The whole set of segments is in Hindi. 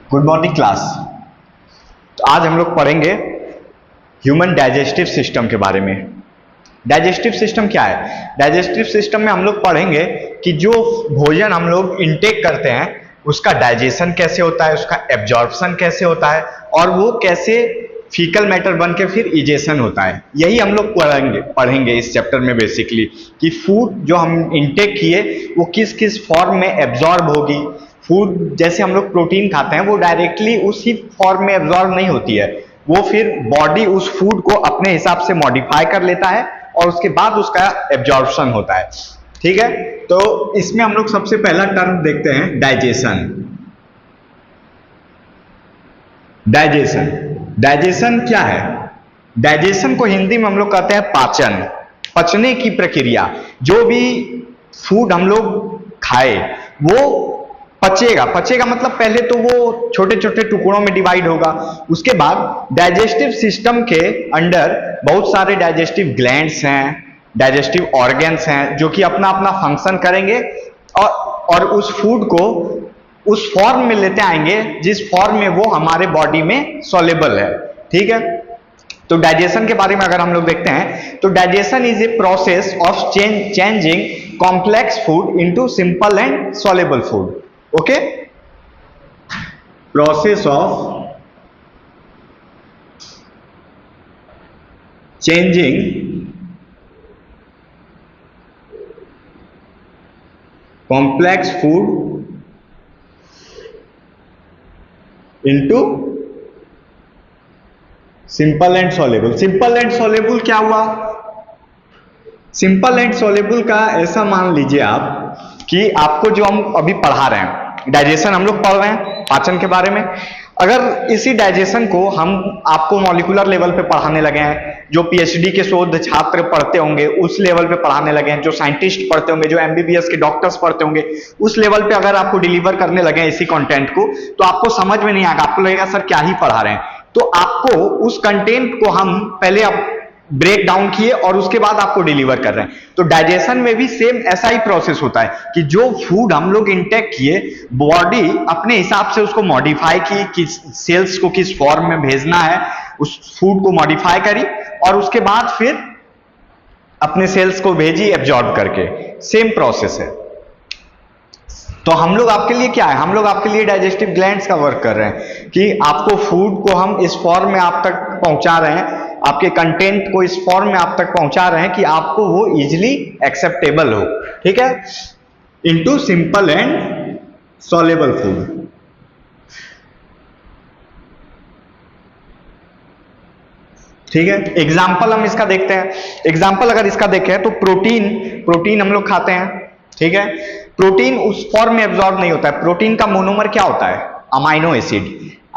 Good morning class. तो आज हम लोग पढ़ेंगे ह्यूमन डाइजेस्टिव सिस्टम के बारे में। डाइजेस्टिव सिस्टम क्या है? डाइजेस्टिव सिस्टम में हम लोग पढ़ेंगे कि जो भोजन हम लोग इंटेक करते हैं उसका डाइजेशन कैसे होता है, उसका एब्जॉर्प्शन कैसे होता है और वो कैसे फीकल मैटर बन के फिर इजेशन होता है। यही हम लोग पढ़ेंगे इस चैप्टर में बेसिकली कि फूड जो हम इंटेक किए वो किस किस फॉर्म में एब्जॉर्ब होगी। फूड जैसे हम लोग प्रोटीन खाते हैं वो डायरेक्टली उसी फॉर्म में एब्जॉर्ब नहीं होती है, वो फिर बॉडी उस फूड को अपने हिसाब से मॉडिफाई कर लेता है और उसके बाद उसका एब्जॉर्प्शन होता है। ठीक है, तो इसमें हम लोग सबसे पहला टर्म देखते हैं डाइजेशन। डाइजेशन डाइजेशन क्या है? डाइजेशन को हिंदी में हम लोग कहते हैं पाचन, पचने की प्रक्रिया। जो भी फूड हम लोग खाए वो पचेगा। पचेगा मतलब पहले तो वो छोटे छोटे टुकड़ों में डिवाइड होगा, उसके बाद डाइजेस्टिव सिस्टम के अंडर बहुत सारे डाइजेस्टिव ग्लैंड्स हैं, डाइजेस्टिव ऑर्गन्स हैं जो कि अपना अपना फंक्शन करेंगे और उस फूड को उस फॉर्म में लेते आएंगे जिस फॉर्म में वो हमारे बॉडी में सॉल्युबल है। ठीक है, तो डाइजेशन के बारे में अगर हम लोग देखते हैं तो digestion is a process of changing complex food into simple and soluble food. Okay, process of changing complex food into simple and soluble. Simple and soluble क्या हुआ? सिंपल एंड सॉल्युबल का ऐसा मान लीजिए आप कि आपको जो हम अभी पढ़ा रहे हैं डाइजेशन, हम लोग पढ़ रहे हैं पाचन के बारे में। अगर इसी डाइजेशन को हम आपको मॉलिक्यूलर लेवल पे पढ़ाने लगे हैं, जो पीएचडी के शोध छात्र पढ़ते होंगे उस लेवल पे पढ़ाने लगे हैं, जो साइंटिस्ट पढ़ते होंगे, जो एमबीबीएस के डॉक्टर्स पढ़ते होंगे उस लेवल पे अगर आपको डिलीवर करने लगे हैं इसी कंटेंट को, तो आपको समझ में नहीं आएगा, आपको लगेगा सर क्या ही पढ़ा रहे हैं। तो आपको उस कंटेंट को हम पहले ब्रेक डाउन किए और उसके बाद आपको डिलीवर कर रहे हैं। तो डाइजेशन में भी सेम ऐसा ही प्रोसेस होता है कि जो फूड हम लोग इंटेक किए बॉडी अपने हिसाब से उसको मॉडिफाई की कि सेल्स को किस फॉर्म में भेजना है, उस फूड को मॉडिफाई करी और उसके बाद फिर अपने सेल्स को भेजी एब्जॉर्ब करके। सेम प्रोसेस है। तो हम लोग आपके लिए क्या है? हम लोग आपके लिए डाइजेस्टिव ग्लैंड्स का वर्क कर रहे हैं कि आपको फूड को हम इस फॉर्म में आप तक पहुंचा रहे हैं, आपके कंटेंट को इस फॉर्म में आप तक पहुंचा रहे हैं कि आपको वो इजीली एक्सेप्टेबल हो। ठीक है, into simple and soluble food. ठीक है, एग्जाम्पल हम इसका देखते हैं। एग्जाम्पल अगर इसका देखें तो प्रोटीन हम लोग खाते हैं। ठीक है, प्रोटीन उस फॉर्म में एब्जॉर्ब नहीं होता है। प्रोटीन का मोनोमर क्या होता है? Amino acid.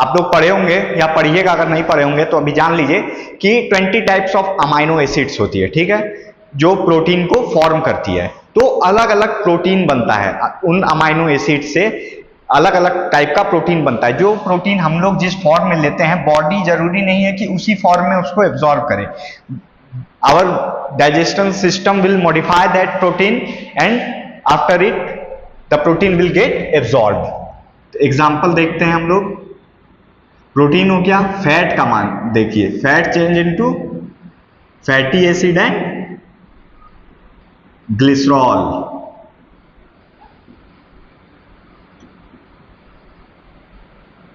आप लोग पढ़े होंगे या पढ़िएगा, अगर नहीं पढ़े होंगे तो अभी जान लीजिए कि 20 टाइप्स ऑफ अमाइनो एसिड्स होती है। ठीक है, जो प्रोटीन को फॉर्म करती है। तो अलग अलग प्रोटीन बनता है, उन अमाइनो एसिड से अलग अलग टाइप का प्रोटीन बनता है। जो प्रोटीन हम लोग जिस फॉर्म में लेते हैं बॉडी जरूरी नहीं है कि उसी फॉर्म में उसको एब्जॉर्ब करे। Our digestion system will modify that protein and after it the protein will get absorb. Example देखते हैं हम लोग। प्रोटीन हो गया, फैट का मान देखिए, fat change into fatty acid and glycerol.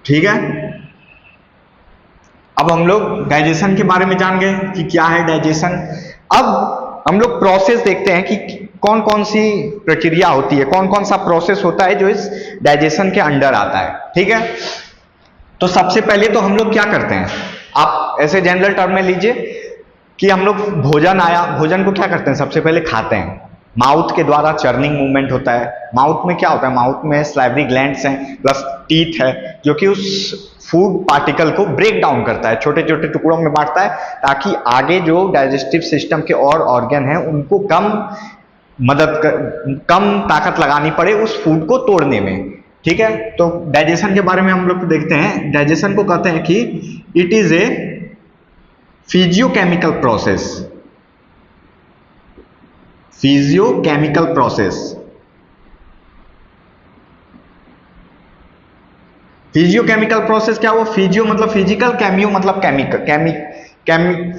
ठीक है, अब हम लोग डाइजेशन के बारे में जान गए कि क्या है डाइजेशन। अब हम लोग प्रोसेस देखते हैं कि कौन कौन सी प्रक्रिया होती है, कौन कौन सा प्रोसेस होता है जो इस डाइजेशन के अंडर आता है। ठीक है, तो सबसे पहले तो हम लोग क्या करते हैं, आप ऐसे जनरल टर्म में लीजिए कि हम लोग भोजन आया, भोजन को क्या करते हैं? सबसे पहले खाते हैं। माउथ के द्वारा चर्निंग मूवमेंट होता है। माउथ में क्या होता है? माउथ में सलाइवरी ग्लैंड्स हैं प्लस टीथ है जो कि उस फूड पार्टिकल को ब्रेक डाउन करता है, छोटे छोटे टुकड़ों में बांटता है ताकि आगे जो डाइजेस्टिव सिस्टम के और ऑर्गन हैं उनको कम ताकत लगानी पड़े उस फूड को तोड़ने में। ठीक है, तो डाइजेशन के बारे में हम लोग देखते हैं। डाइजेशन को कहते हैं कि it is a physiochemical process. Physiochemical process क्या हुआ? फिजियो मतलब फिजिकल, केमियो मतलब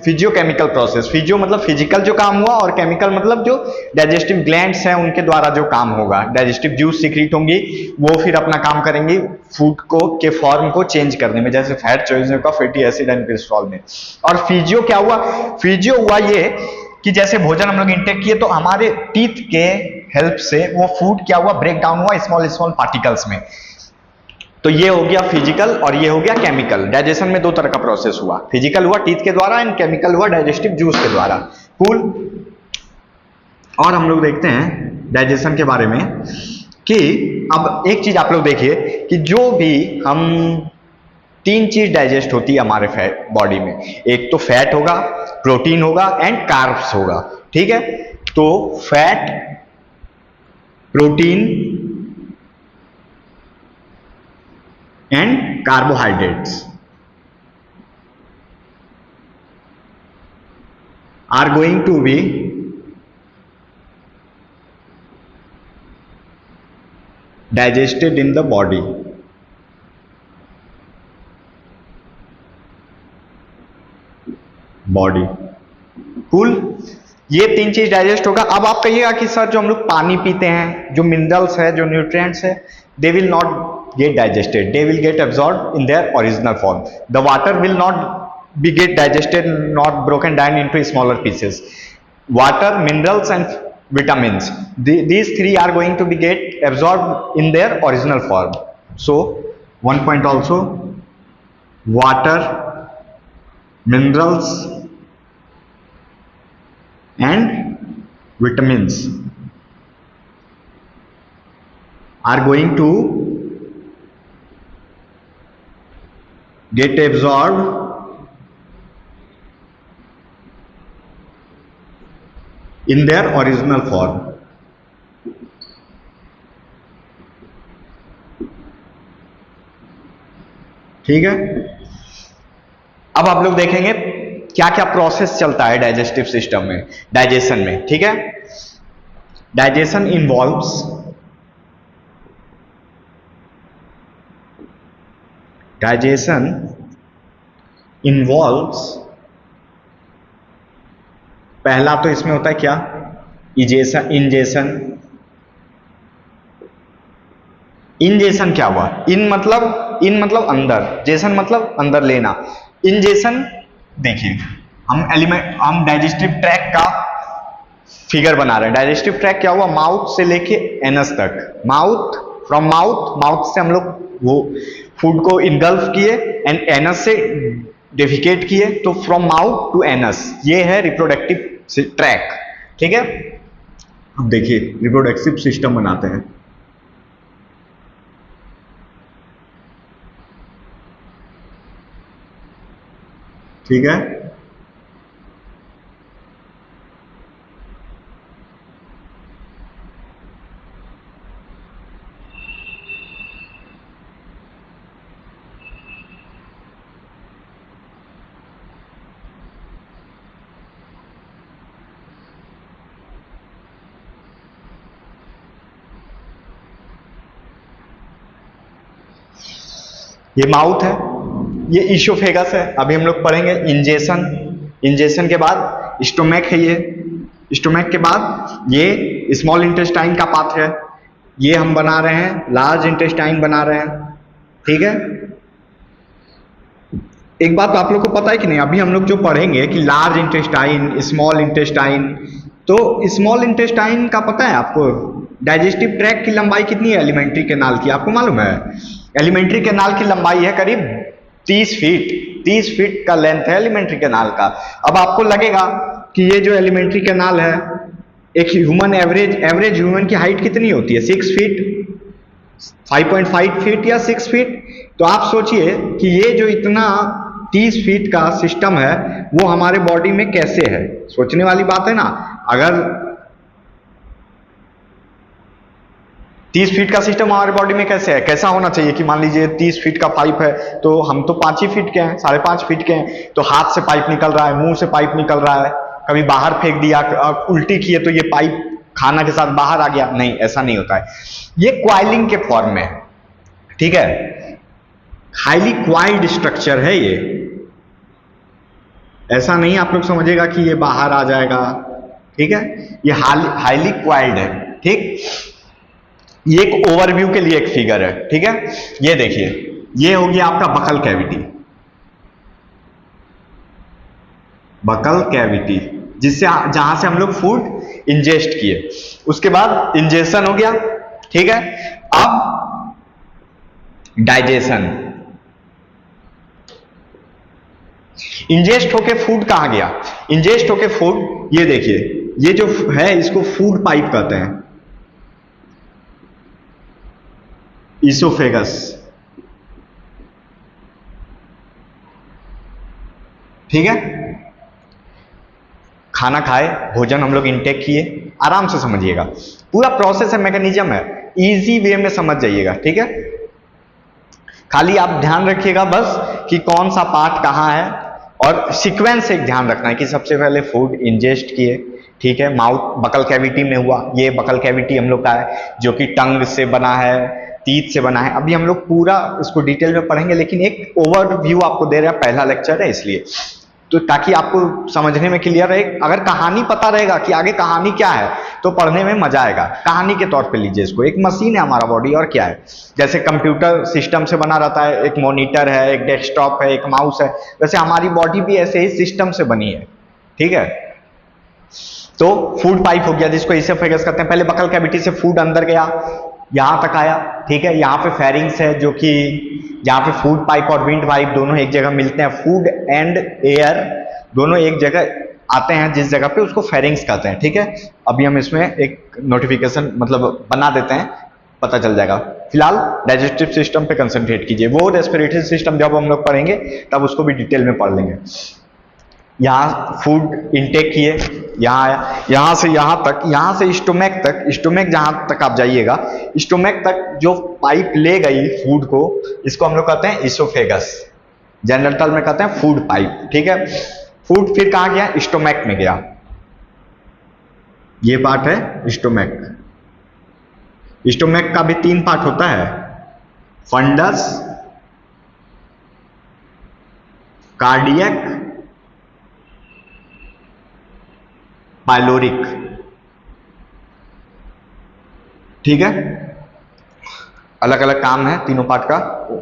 फिजियोकेमिकल प्रोसेस। फिजियो मतलब फिजिकल जो काम हुआ, और केमिकल मतलब जो डाइजेस्टिव ग्लैंड्स हैं उनके द्वारा जो काम होगा, डाइजेस्टिव जूस सीक्रेट होंगी, वो फिर अपना काम करेंगी फूड को के फॉर्म को चेंज करने में, जैसे फैट चेंज होगा फैटी एसिड एंड कोलेस्ट्रॉल में। और फिजियो क्या हुआ? फिजियो हुआ ये कि जैसे भोजन हम लोग इंटेक किए तो हमारे टीथ के हेल्प से वो फूड क्या हुआ? ब्रेक डाउन हुआ स्मॉल स्मॉल पार्टिकल्स में। तो ये हो गया फिजिकल और ये हो गया केमिकल। डाइजेशन में दो तरह का प्रोसेस हुआ, फिजिकल हुआ टीथ के द्वारा एंड केमिकल हुआ डाइजेस्टिव जूस के द्वारा। कूल। और हम लोग देखते हैं डाइजेशन के बारे में कि अब एक चीज आप लोग देखिए कि जो भी हम तीन चीज डाइजेस्ट होती है हमारे फैट बॉडी में, एक तो फैट होगा, प्रोटीन होगा एंड कार्ब्स होगा। ठीक है, तो fat, protein and carbohydrates are going to be digested in the body. Cool. ये तीन चीज डाइजेस्ट होगा। अब आप कहिएगा कि सर जो हम लोग पानी पीते हैं, जो मिनरल्स है, जो न्यूट्रिएंट्स है, they will not get digested, they will get absorbed in their original form. The water will not be get digested, not broken down into smaller pieces. Water, minerals and vitamins, these three are going to be get absorbed in their original form. So one point also, water, minerals and vitamins are going to get absorbed in their original form. ठीक है, अब आप लोग देखेंगे क्या क्या प्रोसेस चलता है डाइजेस्टिव सिस्टम में, डाइजेशन में। ठीक है, डाइजेशन इन्वॉल्व्स पहला तो इसमें होता है क्या? इंजेशन क्या हुआ? इन मतलब अंदर, जेसन मतलब अंदर लेना। इंजेशन देखिए, हम डाइजेस्टिव ट्रैक का फिगर बना रहे हैं। डाइजेस्टिव ट्रैक क्या हुआ? माउथ से लेके एनस तक, फ्रॉम माउथ से हम लोग वो फूड को इनगल्फ किए एंड एनस से डेफिकेट किए, तो फ्रॉम माउथ टू एनस, ये है रिप्रोडक्टिव ट्रैक। ठीक है, अब देखिए रिप्रोडक्टिव सिस्टम बनाते हैं। ठीक है, ये माउथ है, ये इशोफेगस है। अभी हम लोग पढ़ेंगे इंजेशन के बाद स्टोमैक है, ये स्टोमैक के बाद ये स्मॉल इंटेस्टाइन का पार्ट है, ये हम बना रहे हैं लार्ज इंटेस्टाइन बना रहे हैं। ठीक है, एक बात आप लोग को पता है कि नहीं, अभी हम लोग जो पढ़ेंगे कि लार्ज इंटेस्टाइन, स्मॉल इंटेस्टाइन, तो स्मॉल इंटेस्टाइन का पता है आपको डाइजेस्टिव ट्रैक की लंबाई कितनी है एलिमेंट्री कैनाल की? आपको मालूम है? एलिमेंट्री कैनाल की लंबाई है करीब 30 फीट। 30 फीट का लेंथ है एलिमेंट्री कैनाल का। अब आपको लगेगा कि ये जो एलिमेंट्री कैनाल है, एक ह्यूमन एवरेज ह्यूमन की हाइट कितनी होती है? 6 फीट, 5.5 फीट या 6 फीट। तो आप सोचिए कि ये जो इतना 30 फीट का सिस्टम है वो हमारे बॉडी में कैसे है? सोचने वाली बात है ना। अगर 30 फीट का सिस्टम हमारे बॉडी में कैसे है, कैसा होना चाहिए कि मान लीजिए 30 फीट का पाइप है, तो हम तो 5 ही फीट के हैं, 5.5 फीट के हैं, तो हाथ से पाइप निकल रहा है, मुंह से पाइप निकल रहा है, कभी बाहर फेंक दिया, उल्टी किए तो ये पाइप खाना के साथ बाहर आ गया। नहीं, ऐसा नहीं होता है। ये क्वाइलिंग के फॉर्म में, ठीक है, हाईली क्वाइल्ड स्ट्रक्चर है ये, ऐसा नहीं आप लोग समझिएगा कि ये बाहर आ जाएगा, ठीक है, ये हाईली क्वाइल्ड है, ठीक। ये एक ओवरव्यू के लिए एक फिगर है, ठीक है। ये देखिए, ये हो गया आपका बकल कैविटी, बकल कैविटी जिससे जहां से हम लोग फूड इंजेस्ट किए, उसके बाद इंजेशन हो गया, ठीक है। अब डाइजेशन, इंजेस्ट होके फूड कहां गया, इंजेस्ट होके फूड, ये देखिए, ये जो है इसको फूड पाइप कहते हैं, इसोफेगस, ठीक है। खाना खाए, भोजन हम लोग इनटेक किए, आराम से समझिएगा, पूरा प्रोसेस है, मैकेनिज्म है, इजी वे में समझ जाइएगा, ठीक है। खाली आप ध्यान रखिएगा बस कि कौन सा पार्ट कहां है, और सीक्वेंस एक ध्यान रखना है कि सबसे पहले फूड इंजेस्ट किए, ठीक है, माउथ बकल कैविटी में हुआ, ये बकल कैविटी हम लोग का है जो कि टंग से बना है, टीथ से बना है। अभी हम लोग पूरा इसको डिटेल में पढ़ेंगे, लेकिन एक ओवरव्यू आपको दे रहा है, पहला लेक्चर है इसलिए, तो ताकि आपको समझने में क्लियर रहे। अगर कहानी पता रहेगा कि आगे कहानी क्या है तो पढ़ने में मजा आएगा। कहानी के तौर पे लीजिए इसको, एक मशीन है हमारा बॉडी, और क्या है, जैसे कंप्यूटर सिस्टम से बना रहता है, एक मॉनिटर है, एक डेस्कटॉप है, एक माउस है, वैसे हमारी बॉडी भी ऐसे ही सिस्टम से बनी है, ठीक है। तो फूड पाइप हो गया जिसको इसोफेगस कहते हैं, पहले बकल कैविटी से फूड अंदर गया, यहां तक आया, ठीक है। यहाँ पे फेरिंग्स है जो कि जहां पे फूड पाइप और विंड पाइप दोनों एक जगह मिलते हैं, फूड एंड एयर दोनों एक जगह आते हैं, जिस जगह पे उसको फेरिंग्स कहते हैं, ठीक है। अभी हम इसमें एक नोटिफिकेशन मतलब बना देते हैं, पता चल जाएगा। फिलहाल डाइजेस्टिव सिस्टम पे कंसंट्रेट कीजिए, वो रेस्पिरेटरी सिस्टम जब हम लोग पढ़ेंगे तब उसको भी डिटेल में पढ़ लेंगे। यहाँ फूड इनटेक किए, यहाँ आया, यहाँ से यहाँ तक, यहाँ से स्टोमैक तक, स्टोमैक जहाँ तक आप जाइएगा, स्टोमैक तक जो पाइप ले गई फूड को, इसको हम लोग कहते हैं इसोफेगस, जनरल टर्म में कहते हैं फूड पाइप, ठीक है। फूड फिर कहाँ गया, स्टोमैक में गया, ये पार्ट है स्टोमैक। स्टोमैक का भी 3 पार्ट होता है, फंडस, कार्डियक, पाइलोरिक, ठीक है। अलग अलग काम है तीनों पार्ट का,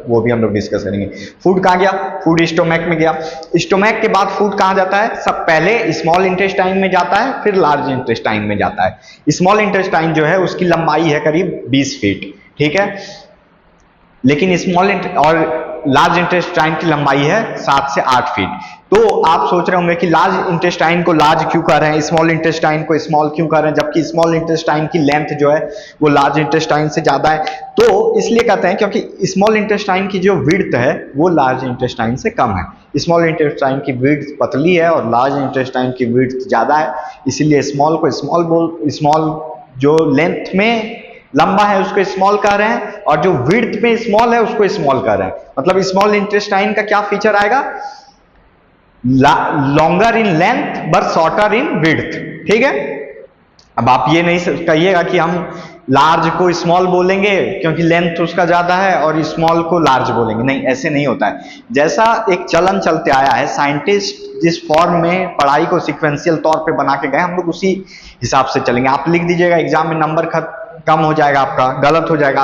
वो भी हम लोग डिस्कस करेंगे। फूड कहाँ गया, फूड स्टोमैक में गया, स्टोमैक के बाद फूड कहाँ जाता है, सब पहले स्मॉल इंटेस्टाइन में जाता है, फिर लार्ज इंटेस्टाइन में जाता है। स्मॉल इंटेस्टाइन जो है उसकी लंबाई है करीब 20 फीट, ठीक है, लेकिन स्मॉल और लार्ज इंटेस्टाइन की लंबाई है 7 से 8 फीट। तो आप सोच रहे होंगे कि लार्ज इंटेस्टाइन को लार्ज क्यों कर रहे हैं, स्मॉल इंटेस्टाइन को स्मॉल क्यों कर रहे हैं, जबकि स्मॉल इंटेस्टाइन की लेंथ जो है वो लार्ज इंटेस्टाइन से ज्यादा है। तो इसलिए कहते हैं क्योंकि स्मॉल इंटेस्टाइन की जो विड्थ है वो लार्ज इंटेस्टाइन से कम है। स्मॉल इंटेस्टाइन की विड्थ पतली है और लार्ज इंटेस्टाइन की विड्थ ज्यादा है, इसीलिए स्मॉल को स्मॉल जो लेंथ में लंबा है उसको स्मॉल कह रहे हैं, और जो विड्थ में स्मॉल है उसको स्मॉल कह रहे हैं। मतलब स्मॉल इंटेस्टाइन का क्या फीचर आएगा, longer in length but shorter in width, ठीक है। अब आप ये नहीं कहिएगा कि हम लार्ज को स्मॉल बोलेंगे क्योंकि लेंथ उसका ज्यादा है और स्मॉल को लार्ज बोलेंगे, नहीं, ऐसे नहीं होता है। जैसा एक चलन चलते आया है, साइंटिस्ट जिस फॉर्म में पढ़ाई को सिक्वेंशियल तौर पे बना के गए, हम लोग उसी हिसाब से चलेंगे। आप लिख दीजिएगा, एग्जाम में नंबर कम हो जाएगा, आपका गलत हो जाएगा,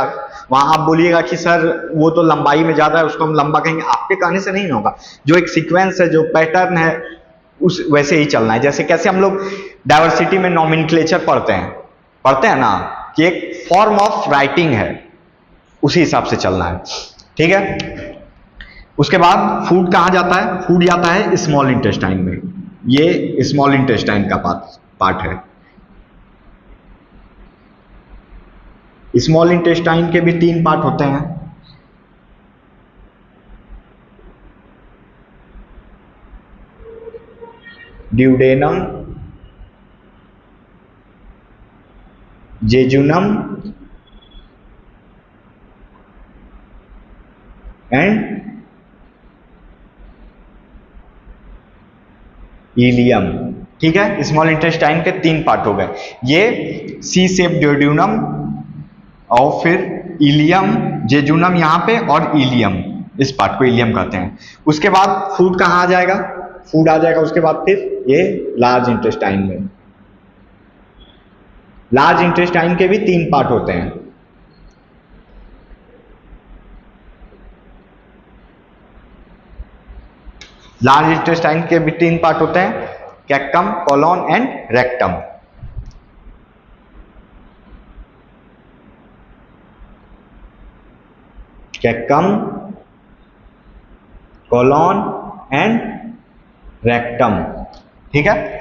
वहां आप बोलिएगा कि सर वो तो लंबाई में ज्यादा है उसको हम लंबा कहेंगे, आपके कहने से नहीं होगा। जो एक सीक्वेंस है, जो पैटर्न है, उस वैसे ही चलना है। जैसे कैसे हम लोग डाइवर्सिटी में नॉमेनक्लेचर पढ़ते हैं ना, कि एक फॉर्म ऑफ राइटिंग है, उसी हिसाब से चलना है, ठीक है। उसके बाद फूड कहां जाता है, फूड जाता है स्मॉल इंटेस्टाइन में, ये स्मॉल इंटेस्टाइन का पार्ट है। स्मॉल इंटेस्टाइन के भी 3 पार्ट होते हैं, ड्यूडेनम, जेजुनम एंड इलियम, ठीक है। स्मॉल इंटेस्टाइन के 3 पार्ट हो गए, ये सी शेप ड्यूडेनम और फिर इलियम, जेजुनम यहाँ पे और इलियम, इस पार्ट को इलियम कहते हैं। उसके बाद फूड कहाँ आ जाएगा, फूड आ जाएगा उसके बाद फिर ये लार्ज इंटेस्टाइन में। लार्ज इंटेस्टाइन के भी 3 पार्ट होते हैं। लार्ज इंटेस्टाइन के भी 3 पार्ट होते हैं, caecum, colon and rectum. Caecum, colon and rectum, ठीक है।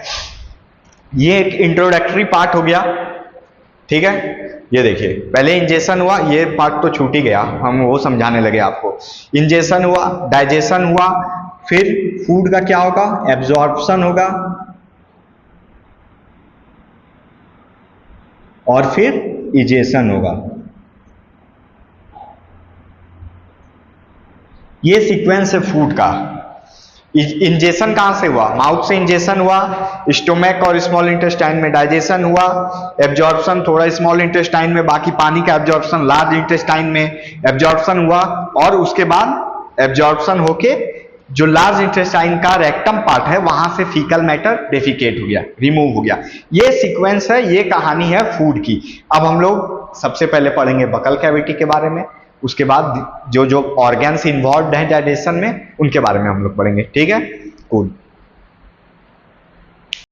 ये एक इंट्रोडक्टरी पार्ट हो गया, ठीक है। ये देखिए पहले इंजेक्शन हुआ, ये पार्ट तो छूट ही गया, हम वो समझाने लगे आपको। इंजेक्शन हुआ, डाइजेशन हुआ, फिर फूड का क्या होगा, एब्जॉर्प्शन होगा, और फिर इजेशन होगा। ये सीक्वेंस है फूड का। इंजेक्शन कहां से हुआ, माउथ से इंजेक्शन हुआ, स्टोमक और स्मॉल इंटेस्टाइन में डाइजेशन हुआ, एब्जॉर्प्शन थोड़ा स्मॉल इंटेस्टाइन में, बाकी पानी का एब्जॉर्प्शन लार्ज इंटेस्टाइन में एब्जॉर्प्शन हुआ, और उसके बाद एब्जॉर्प्शन होके जो लार्ज इंटेस्टाइन का रेक्टम पार्ट है वहां से फीकल मैटर डेफिकेट हो गया, रिमूव हो गया। ये सीक्वेंस है, ये कहानी है फूड की। अब हम लोग सबसे पहले पढ़ेंगे बकल कैविटी के बारे में, उसके बाद जो जो ऑर्गन्स इन्वॉल्व हैं डाइजेशन में उनके बारे में हम लोग पढ़ेंगे, ठीक है। कूल।